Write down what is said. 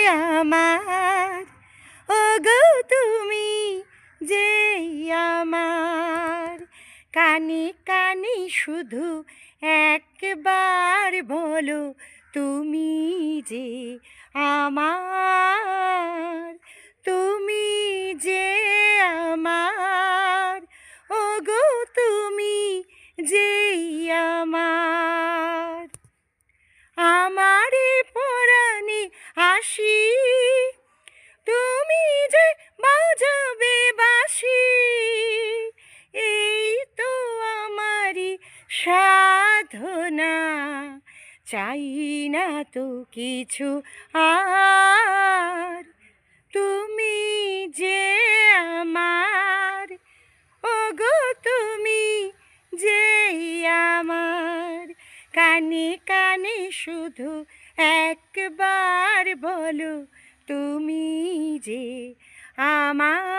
আমার, ওগো তুমি যে আমার। কানে কানে শুধু একবার বলো তুমি যে আমার, তুমি যে আমার, ওগো তুমি যে আমার। আমারে পরাণে আসি, তুমি যে বাজাবে বাঁশি, এই তো আমারই সাধনা, চাই না তো কিছু আর। তুমি যে আমার, ওগো তুমি যে আমার। কানে কানে শুধু একবার বলো তুমি যে আমার।